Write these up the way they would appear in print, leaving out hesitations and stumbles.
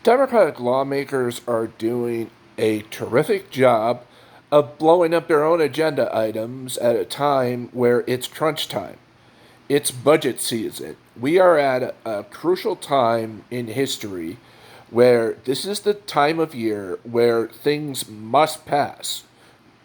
Democratic lawmakers are doing a terrific job of blowing up their own agenda items at a time where it's crunch time. It's budget season. We are at a crucial time in history where this is the time of year where things must pass.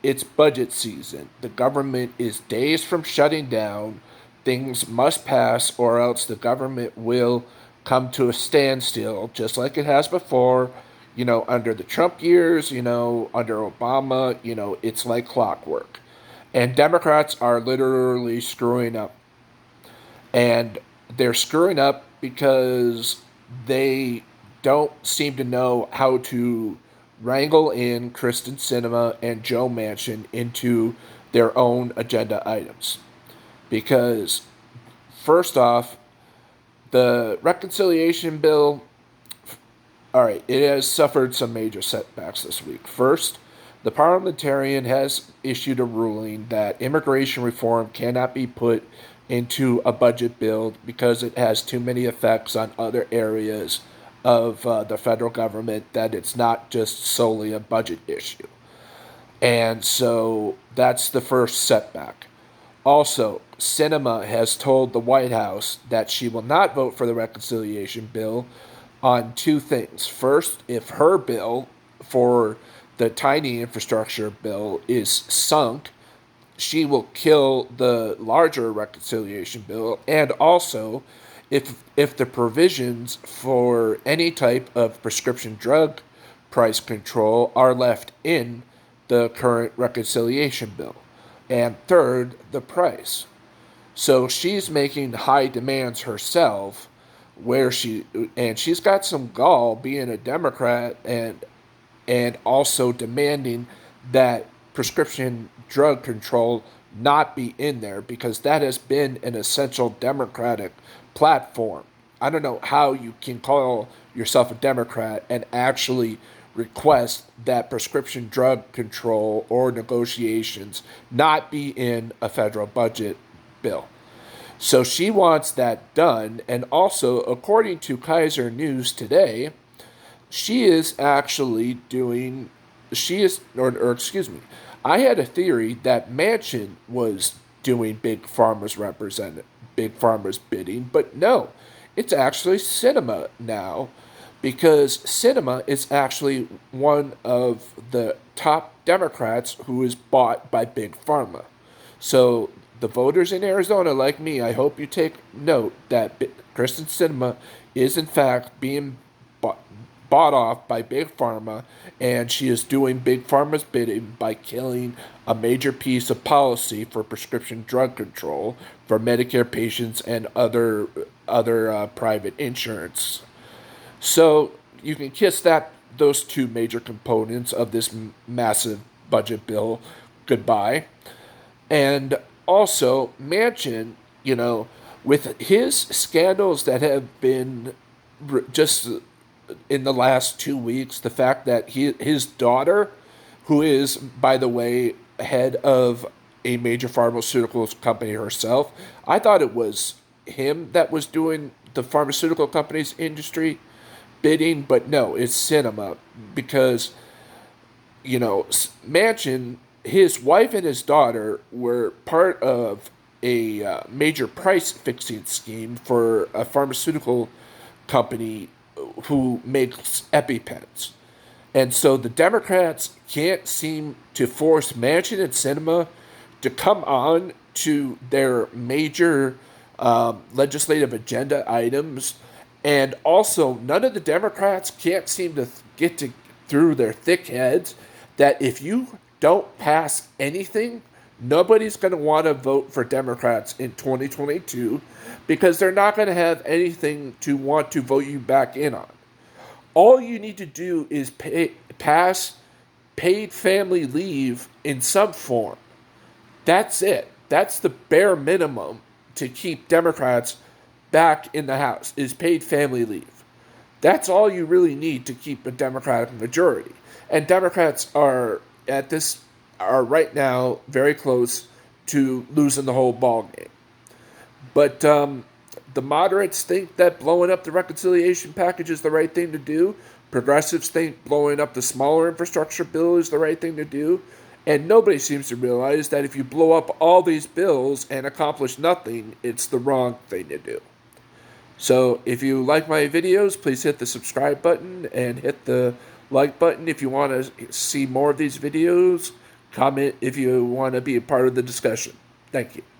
It's budget season. The government is days from shutting down. Things must pass, or else the government will come to a standstill, just like it has before. Under the Trump years, under Obama, it's like clockwork. And Democrats are literally screwing up. And they're screwing up because they don't seem to know how to wrangle in Kristen Sinema and Joe Manchin into their own agenda items. Because, first off, the reconciliation bill, all right, it has suffered some major setbacks this week. First, the parliamentarian has issued a ruling that immigration reform cannot be put into a budget bill because it has too many effects on other areas of the federal government, that it's not just solely a budget issue. And so that's the first setback. Also, Sinema has told the White House that she will not vote for the reconciliation bill on two things. First, if her bill for the tiny infrastructure bill is sunk, she will kill the larger reconciliation bill. And also, if the provisions for any type of prescription drug price control are left in the current reconciliation bill. And third, the price. So she's making high demands herself, she's got some gall being a Democrat and also demanding that prescription drug control not be in there, because that has been an essential Democratic platform. I don't know how you can call yourself a Democrat and actually request that prescription drug control or negotiations not be in a federal budget bill. So she wants that done. And also, according to Kaiser News today, she is actually doing, she is, or excuse me, I had a theory that Manchin was doing big pharma's bidding, but no, it's actually Sinema now, because Sinema is actually one of the top Democrats who is bought by big pharma. So the voters in Arizona, like me, I hope you take note that Kristen Sinema is in fact being bought off by big pharma, and she is doing big pharma's bidding by killing a major piece of policy for prescription drug control for Medicare patients and other private insurance. So you can kiss those two major components of this massive budget bill goodbye. And also, Manchin, with his scandals that have been just in the last 2 weeks, the fact that his daughter, who is, by the way, head of a major pharmaceuticals company herself, I thought it was him that was doing the pharmaceutical company's industry bidding, but no, it's Sinema, because, Manchin, his wife and his daughter were part of a major price fixing scheme for a pharmaceutical company who makes EpiPens. And so the Democrats can't seem to force Manchin and Sinema to come on to their major legislative agenda items. And also, none of the Democrats can't seem to get through their thick heads that if you don't pass anything, nobody's going to want to vote for Democrats in 2022, because they're not going to have anything to want to vote you back in on. All you need to do is pass paid family leave in some form. That's it. That's the bare minimum to keep Democrats back in the House, is paid family leave. That's all you really need to keep a Democratic majority. And Democrats are right now very close to losing the whole ball game. But The moderates think that blowing up the reconciliation package is the right thing to do. Progressives think blowing up the smaller infrastructure bill is the right thing to do. And nobody seems to realize that if you blow up all these bills and accomplish nothing, it's the wrong thing to do. So if you like my videos, please hit the subscribe button and hit the like button if you want to see more of these videos. Comment if you want to be a part of the discussion. Thank you.